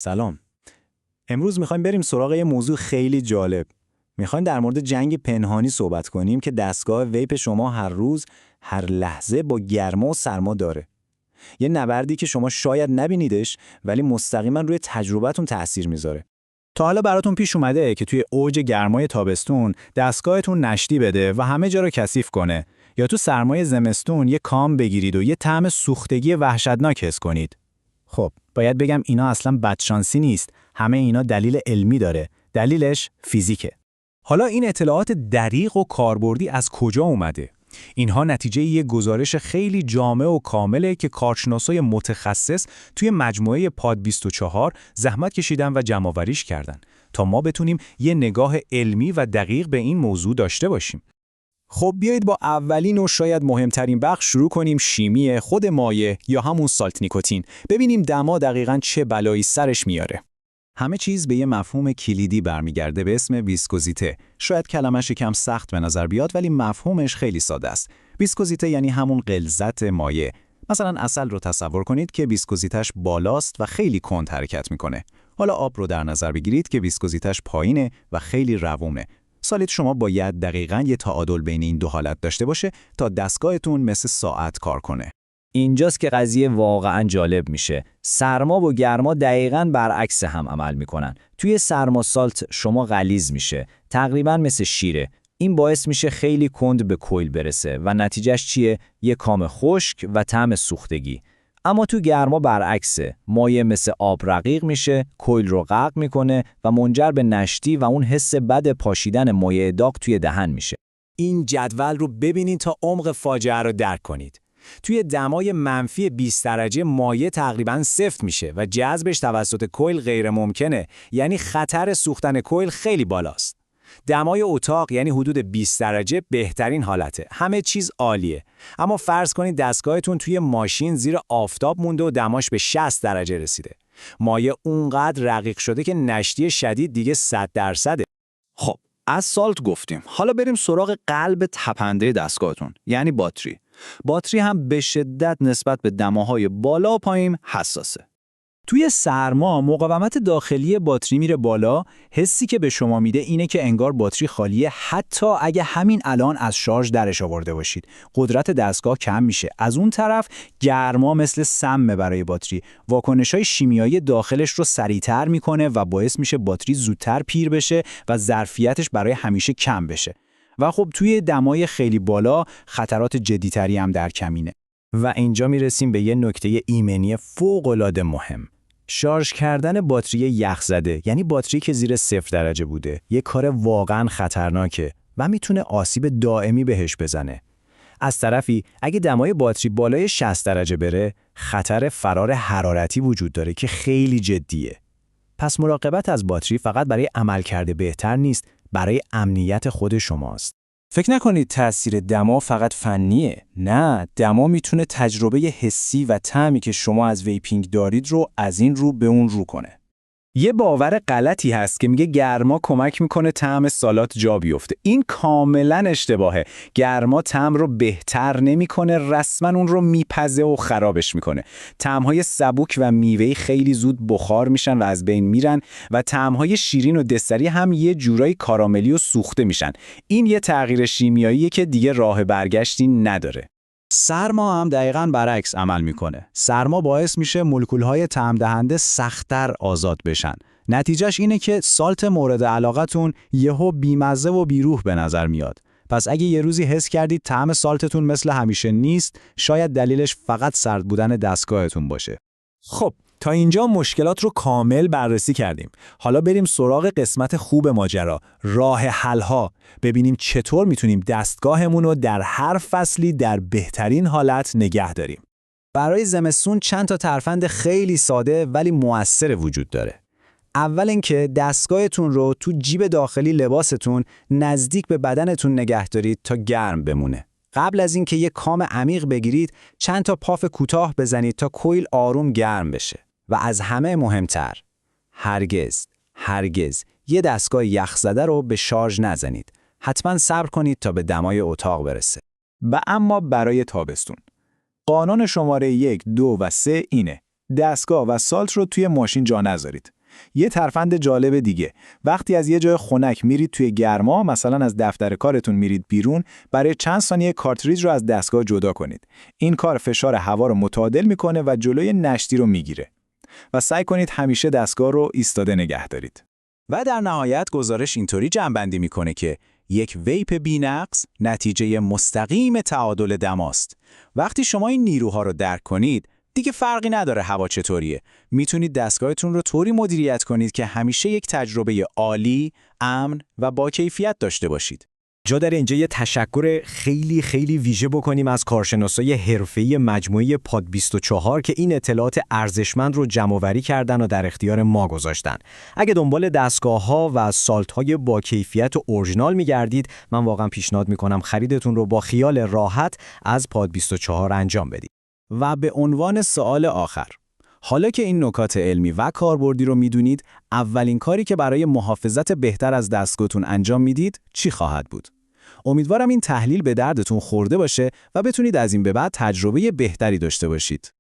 سلام. امروز میخوایم بریم سراغ یه موضوع خیلی جالب. میخوایم در مورد جنگ پنهانی صحبت کنیم که دستگاه ویپ شما هر روز، هر لحظه با گرما و سرما داره. یه نبردی که شما شاید نبینیدش ولی مستقیما روی تجربتون تأثیر میذاره. تا حالا براتون پیش اومده که توی اوج گرمای تابستون دستگاهتون نشتی بده و همه جا رو کثیف کنه، یا تو سرمای زمستون یه کام بگیرید و یه طعم سوختگی وحشتناک حس کنید؟ خب، باید بگم اینا اصلا بدشانسی نیست. همه اینا دلیل علمی داره. دلیلش فیزیکه. حالا این اطلاعات دقیق و کاربردی از کجا اومده؟ اینها نتیجه یک گزارش خیلی جامع و کامله که کارشناسای متخصص توی مجموعه پاد 24 زحمت کشیدن و جمع‌آوریش کردن تا ما بتونیم یه نگاه علمی و دقیق به این موضوع داشته باشیم. خب بیایید با اولین و شاید مهمترین بخش شروع کنیم، شیمی خود مایع یا همون سالت نیکوتین. ببینیم دما دقیقاً چه بلایی سرش میاره. همه چیز به یه مفهوم کلیدی برمیگرده به اسم ویسکوزیته. شاید کلمش کم سخت به نظر بیاد ولی مفهومش خیلی ساده است. ویسکوزیته یعنی همون غلظت مایع. مثلا عسل رو تصور کنید که ویسکوزیتش بالاست و خیلی کند حرکت میکنه. حالا آب رو در نظر بگیرید که ویسکوزیتش پایینه و خیلی روونه. سالیت شما باید دقیقاً یه تعادل بین این دو حالت داشته باشه تا دستگاهتون مثل ساعت کار کنه. اینجاست که قضیه واقعاً جالب میشه. سرما و گرما دقیقاً برعکس هم عمل میکنن. توی سرما سالت شما غلیظ میشه، تقریباً مثل شیره. این باعث میشه خیلی کند به کویل برسه و نتیجهش چیه؟ یه کام خشک و طعم سوختگی. اما تو گرما برعکسه. مایع مثل آب رقیق میشه، کویل رو غرق میکنه و منجر به نشتی و اون حس بد پاشیدن مایع داغ توی دهن میشه. این جدول رو ببینید تا عمق فاجعه رو درک کنید. توی دمای منفی 20 درجه مایع تقریباً صفر میشه و جذبش توسط کویل غیر ممکنه، یعنی خطر سوختن کویل خیلی بالاست. دمای اتاق یعنی حدود 20 درجه بهترین حالته. همه چیز عالیه. اما فرض کنید دستگاهتون توی ماشین زیر آفتاب مونده و دماش به 60 درجه رسیده. مایع اونقدر رقیق شده که نشتی شدید دیگه 100%. خب، از سالت گفتیم. حالا بریم سراغ قلب تپنده دستگاهتون، یعنی باتری. باتری هم به شدت نسبت به دماهای بالا و پایین حساسه. توی سرما مقاومت داخلی باتری میره بالا. حسی که به شما میده اینه که انگار باتری خالیه، حتی اگه همین الان از شارژ درش آورده باشید. قدرت دستگاه کم میشه. از اون طرف گرما مثل سم برای باتری. واکنش‌های شیمیایی داخلش رو سریعتر میکنه و باعث میشه باتری زودتر پیر بشه و ظرفیتش برای همیشه کم بشه. و خب توی دمای خیلی بالا خطرات جدی‌تری هم در کمینه. و اینجا میرسیم به یه نکته ایمنی فوق‌العاده مهم. شارژ کردن باتری یخزده، یعنی باتری که زیر 0 درجه بوده، یه کار واقعاً خطرناکه و میتونه آسیب دائمی بهش بزنه. از طرفی اگه دمای باتری بالای 60 درجه بره، خطر فرار حرارتی وجود داره که خیلی جدیه. پس مراقبت از باتری فقط برای عملکرد بهتر نیست، برای امنیت خود شماست. فکر نکنید تأثیر دما فقط فنیه. نه، دما میتونه تجربه حسی و طعمی که شما از ویپینگ دارید رو از این رو به اون رو کنه. یه باور غلطی هست که میگه گرما کمک میکنه طعم سالات جا بیفته. این کاملا اشتباهه. گرما طعم رو بهتر نمیکنه، رسما اون رو میپزه و خرابش میکنه. طعم‌های سبک و میوه‌ای خیلی زود بخار میشن و از بین میرن و طعم‌های شیرین و دسری هم یه جورایی کاراملی و سوخته میشن. این یه تغییر شیمیاییه که دیگه راه برگشتی نداره. سرما هم دقیقاً برعکس عمل میکنه. سرما باعث میشه مولکول‌های طعم دهنده سخت‌تر آزاد بشن. نتیجهش اینه که سالت مورد علاقتون یهو بیمزه و بیروح به نظر میاد. پس اگه یه روزی حس کردید طعم سالتتون مثل همیشه نیست، شاید دلیلش فقط سرد بودن دستگاهتون باشه. خب، تا اینجا مشکلات رو کامل بررسی کردیم. حالا بریم سراغ قسمت خوب ماجرا، راه حل‌ها. ببینیم چطور میتونیم دستگاهمون رو در هر فصلی در بهترین حالت نگه داریم. برای زمستون چند تا ترفند خیلی ساده ولی مؤثر وجود داره. اول اینکه دستگاهتون رو تو جیب داخلی لباستون نزدیک به بدنتون نگه دارید تا گرم بمونه. قبل از اینکه یک کام عمیق بگیرید، چند تا پاف کوتاه بزنید تا کویل آروم گرم بشه. و از همه مهمتر، هرگز یه دستگاه یخزده رو به شارژ نزنید. حتما صبر کنید تا به دمای اتاق برسه. و اما برای تابستون قانون شماره 1، 2 و 3 اینه: دستگاه و سالت رو توی ماشین جا نذارید. یه ترفند جالب دیگه، وقتی از یه جای خنک میرید توی گرما، مثلا از دفتر کارتون میرید بیرون، برای چند ثانیه کارتریج رو از دستگاه جدا کنید. این کار فشار هوا رو متعادل میکنه و جلوی نشتی رو میگیره. و سعی کنید همیشه دستگاه رو ایستاده نگه دارید. و در نهایت گزارش اینطوری جمع‌بندی میکنه که یک ویپ بی‌نقص نتیجه مستقیم تعادل دماست. وقتی شما این نیروها رو درک کنید، دیگه فرقی نداره هوا چطوریه. میتونید دستگاهتون رو طوری مدیریت کنید که همیشه یک تجربه عالی، امن و با کیفیت داشته باشید. جا داره اینجا یه تشکر خیلی خیلی ویژه بکنیم از کارشناسای حرفه‌ای مجموعه پاد 24 که این اطلاعات ارزشمند رو جمع‌آوری کردن و در اختیار ما گذاشتن. اگه دنبال دستگاه‌ها و سالت‌های با کیفیت و اورجینال می‌گردید، من واقعا پیشنهاد می‌کنم خریدتون رو با خیال راحت از پاد 24 انجام بدید. و به عنوان سوال آخر، حالا که این نکات علمی و کاربردی رو میدونید، اولین کاری که برای محافظت بهتر از دستگاهتون انجام میدید چی خواهد بود؟ امیدوارم این تحلیل به دردتون خورده باشه و بتونید از این به بعد تجربه بهتری داشته باشید.